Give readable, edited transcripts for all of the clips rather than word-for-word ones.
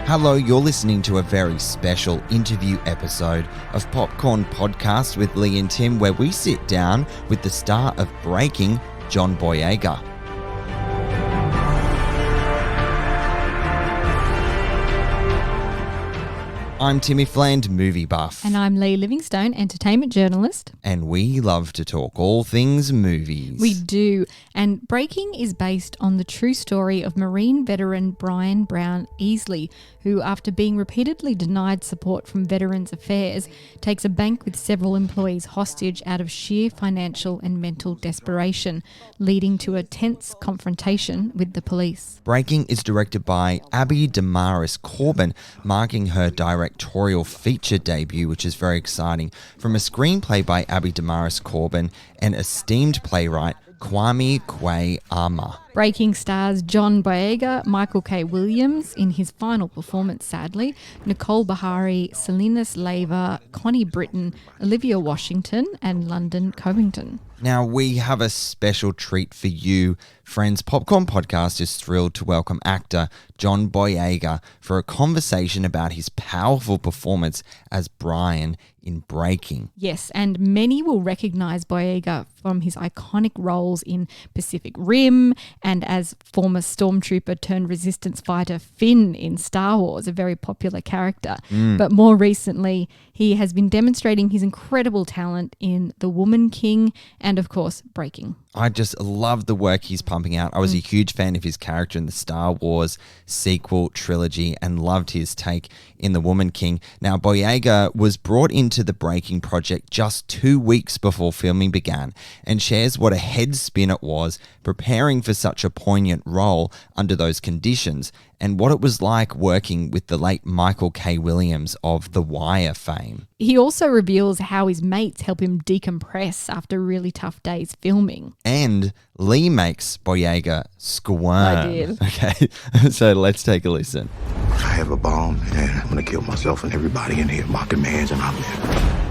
Hello, you're listening to a very special interview episode of Popcorn Podcast with Leigh and Tim, where we sit down with the star of Breaking, John Boyega. I'm Timmy Fland, movie buff. And I'm Leigh Livingstone, entertainment journalist. And we love to talk all things movies. We do. And Breaking is based on the true story of Marine veteran Brian Brown-Easley, who, after being repeatedly denied support from Veterans Affairs, takes a bank with several employees hostage out of sheer financial and mental desperation, leading to a tense confrontation with the police. Breaking is directed by Abi Damaris Corbin, marking her directorial feature debut, which is very exciting, from a screenplay by Abi Damaris Corbin and esteemed playwright Kwame Kwei-Armah. Breaking stars John Boyega, Michael K. Williams in his final performance, sadly, Nicole Beharie, Salinas Leiva, Connie Britton, Olivia Washington, and London Covington. Now, we have a special treat for you, friends. Popcorn Podcast is thrilled to welcome actor John Boyega for a conversation about his powerful performance as Brian in Breaking. Yes, and many will recognise Boyega from his iconic roles in Pacific Rim and as former stormtrooper turned resistance fighter Finn in Star Wars, a very popular character. But more recently, he has been demonstrating his incredible talent in The Woman King and, of course, Breaking. I just love the work he's pumping out. I was a huge fan of his character in the Star Wars sequel trilogy and loved his take in The Woman King. Now, Boyega was brought into the Breaking project just 2 weeks before filming began and shares what a head spin it was preparing for such a poignant role under those conditions and what it was like working with the late Michael K. Williams of The Wire fame. He also reveals how his mates help him decompress after really tough days filming. And Leigh makes Boyega squirm. I did. Okay, so let's take a listen. I have a bomb, and I'm gonna kill myself and everybody in here. My commands, and I'm there.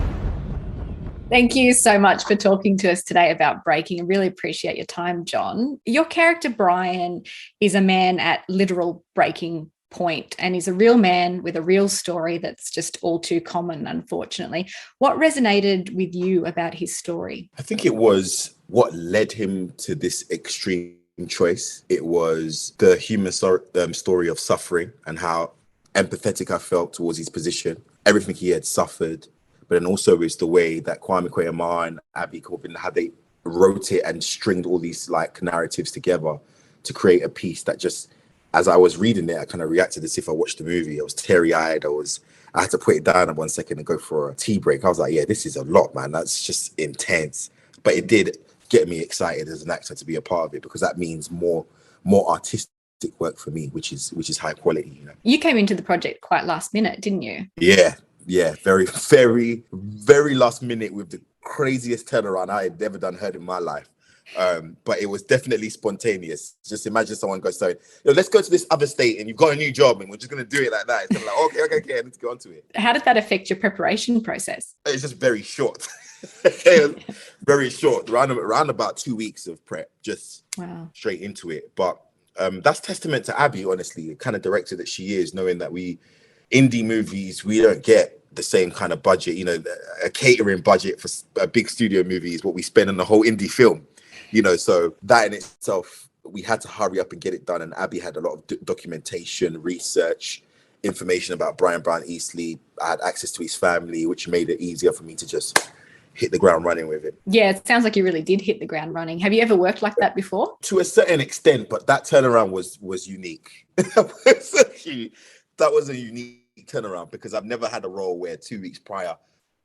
Thank you so much for talking to us today about Breaking. I really appreciate your time, John. Your character, Brian, is a man at literal breaking point, and he's a real man with a real story that's just all too common, unfortunately. What resonated with you about his story? I think it was what led him to this extreme choice. It was the human story of suffering and how empathetic I felt towards his position, everything he had suffered. But then also is the way that Kwame Kwei-Armah and Abi Corbin, how they wrote it and stringed all these like narratives together to create a piece that just, as I was reading it, I kind of reacted as if I watched the movie. I was teary-eyed. I had to put it down 1 second and go for a tea break. I was like, yeah, this is a lot, man. That's just intense. But it did get me excited as an actor to be a part of it, because that means more artistic work for me, which is high quality. You know? You came into the project quite last minute, didn't you? Yeah, very, very, very last minute with the craziest turnaround I had ever heard in my life. But it was definitely spontaneous. Just imagine someone goes, so, let's go to this other state and you've got a new job and we're just going to do it like that. It's kind of like, okay, let's go on to it. How did that affect your preparation process? It's just very short. Very short, around about 2 weeks of prep, just straight into it. But that's testament to Abi, honestly, the kind of director that she is, knowing that indie movies, we don't get the same kind of budget, a catering budget for a big studio movie is what we spend on the whole indie film, so that in itself, we had to hurry up and get it done. And Abi had a lot of documentation, research, information about Brian Brown-Easley. I had access to his family, which made it easier for me to just hit the ground running with it. Yeah, it sounds like you really did hit the ground running. Have you ever worked like that before? To a certain extent, but that turnaround was unique. That was a unique turnaround because I've never had a role where 2 weeks prior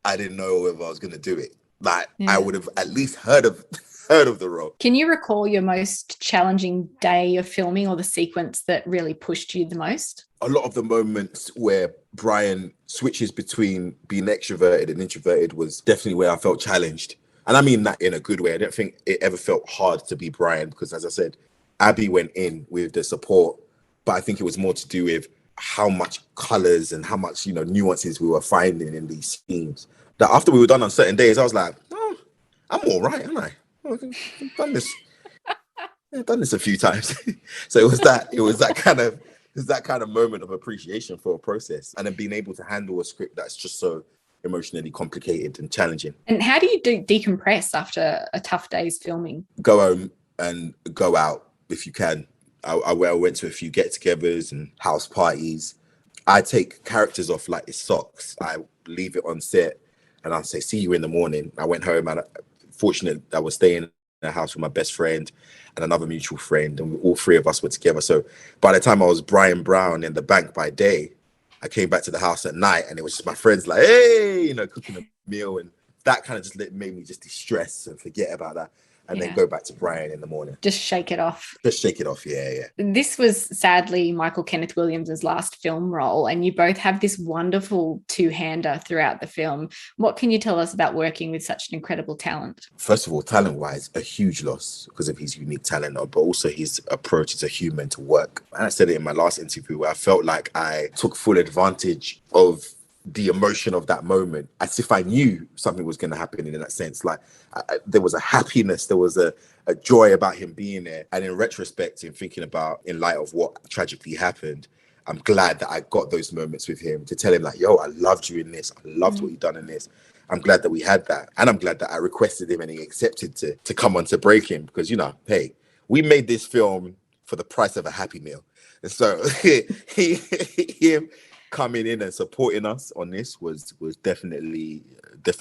I didn't know whether I was going to do it. I would have at least heard of the role. Can you recall your most challenging day of filming or the sequence that really pushed you the most? A lot of the moments where Brian switches between being extroverted and introverted was definitely where I felt challenged. And I mean that in a good way. I don't think it ever felt hard to be Brian because, as I said, Abi went in with the support, but I think it was more to do with how much colors and how much, nuances we were finding in these scenes. That after we were done on certain days, I was like, oh, I'm all right, aren't I? I've done this. I've done this a few times. So it was that kind of It's that kind of moment of appreciation for a process, and then being able to handle a script that's just so emotionally complicated and challenging. And how do you decompress after a tough day's filming? Go home and go out if you can. I went to a few get-togethers and house parties. I take characters off like it's socks. I leave it on set and I'll say, see you in the morning. I went home and fortunate I was staying in a house with my best friend and another mutual friend, and all three of us were together. So by the time I was Brian Brown in the bank by day, I came back to the house at night and it was just my friends like, hey, you know, cooking a meal, and that kind of just made me just de-stress and forget about that. And then go back to Brian in the morning. Just shake it off. Just shake it off, yeah. This was sadly Michael Kenneth Williams' last film role, and you both have this wonderful two-hander throughout the film. What can you tell us about working with such an incredible talent? First of all, talent-wise, a huge loss because of his unique talent, but also his approach as a human to work. And I said it in my last interview where I felt like I took full advantage of the emotion of that moment, as if I knew something was going to happen in that sense. Like there was a happiness, there was a joy about him being there. And in retrospect, in thinking about, in light of what tragically happened, I'm glad that I got those moments with him to tell him like, yo, I loved you in this. I loved what you done in this. I'm glad that we had that. And I'm glad that I requested him and he accepted to come on to Breaking, because, you know, hey, we made this film for the price of a Happy Meal. And so him coming in and supporting us on this was definitely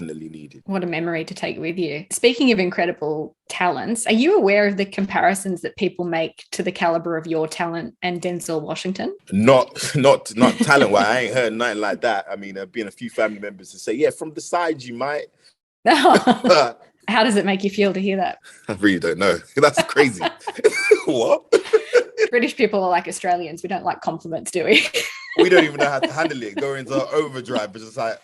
needed. What a memory to take with you. Speaking of incredible talents, are you aware of the comparisons that people make to the caliber of your talent and Denzel Washington? Not talent wise. I ain't heard nothing like that. I mean, there have been a few family members to say, yeah, from the side you might. How does it make you feel to hear that? I really don't know. That's crazy. What? British people are like Australians. We don't like compliments, do we? We don't even know how to handle it. Go into overdrive, but just like,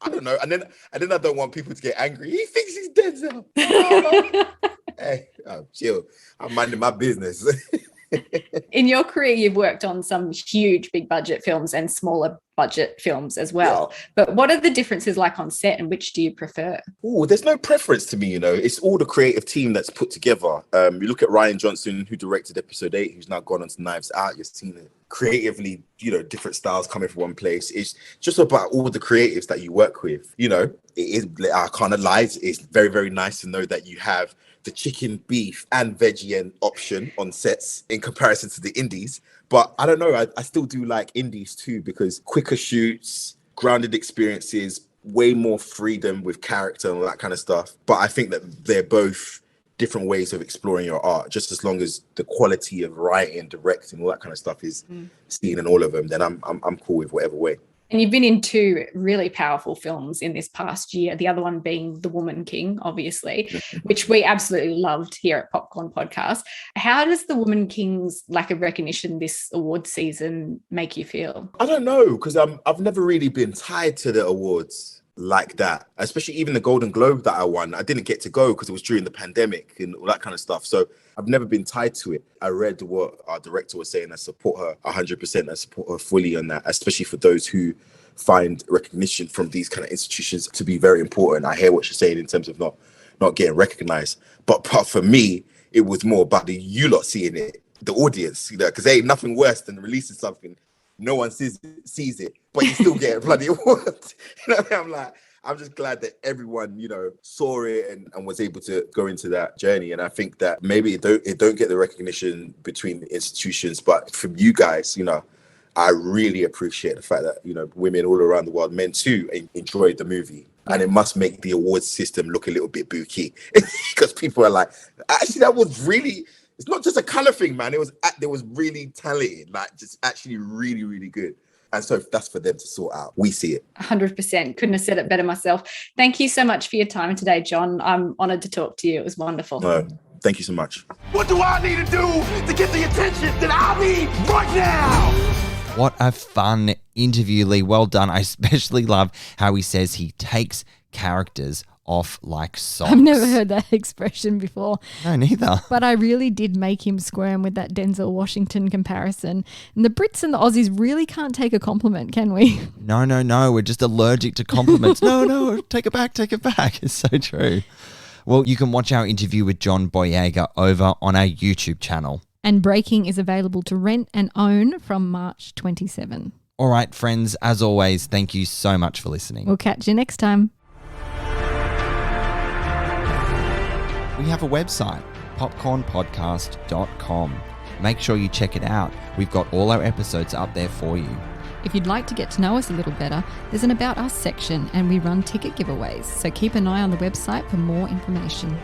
I don't know. And then I don't want people to get angry. He thinks he's Denzel. Hey, chill. I'm minding my business. In your career, you've worked on some huge big budget films and smaller budget films as well. Yeah. But what are the differences like on set, and which do you prefer? Oh, there's no preference to me, you know. It's all the creative team that's put together. You look at Ryan Johnson, who directed episode 8, who's now gone on to Knives Out. You've seen it. Creatively, you know, different styles coming from one place. It's just about all the creatives that you work with. You know, it is, I can't lie, it's very, very nice to know that you have the chicken, beef and veggie and option on sets in comparison to the indies. But I don't know, I still do like indies too, because quicker shoots, grounded experiences, way more freedom with character and all that kind of stuff. But I think that they're both different ways of exploring your art. Just as long as the quality of writing, directing, all that kind of stuff is seen in all of them, then I'm cool with whatever way. And you've been in 2 really powerful films in this past year, the other one being The Woman King, obviously, which we absolutely loved here at Popcorn Podcast. How does The Woman King's lack of recognition this award season make you feel? I don't know, because I've never really been tied to the awards like that, especially even the Golden Globe that I won. I didn't get to go because it was during the pandemic and all that kind of stuff. So I've never been tied to it. I read what our director was saying. I support her 100%. I support her fully on that, especially for those who find recognition from these kind of institutions to be very important. I hear what she's saying in terms of not getting recognized. But for me, it was more about you lot seeing it, the audience, you know, because there ain't nothing worse than releasing something. No one sees it, but you still get a bloody award. You know what I mean? I'm just glad that everyone, you know, saw it and was able to go into that journey. And I think that maybe it don't get the recognition between the institutions, but from you guys, you know, I really appreciate the fact that, you know, women all around the world, men too, enjoyed the movie. And it must make the awards system look a little bit booky because people are like, actually, that was really... It's not just a color thing, man. There was really talented, like just actually really, really good. And so that's for them to sort out. We see it. 100%. Couldn't have said it better myself. Thank you so much for your time today, John. I'm honoured to talk to you. It was wonderful. Thank you so much. What do I need to do to get the attention that I need right now? What a fun interview, Leigh. Well done. I especially love how he says he takes characters off like socks. I've never heard that expression before. No, neither. But I really did make him squirm with that Denzel Washington comparison. And the Brits and the Aussies really can't take a compliment, can we? No. We're just allergic to compliments. No, take it back. It's so true. Well, you can watch our interview with John Boyega over on our YouTube channel. And Breaking is available to rent and own from March 27. All right, friends, as always, thank you so much for listening. We'll catch you next time. We have a website, popcornpodcast.com. Make sure you check it out. We've got all our episodes up there for you. If you'd like to get to know us a little better, there's an About Us section and we run ticket giveaways, so keep an eye on the website for more information.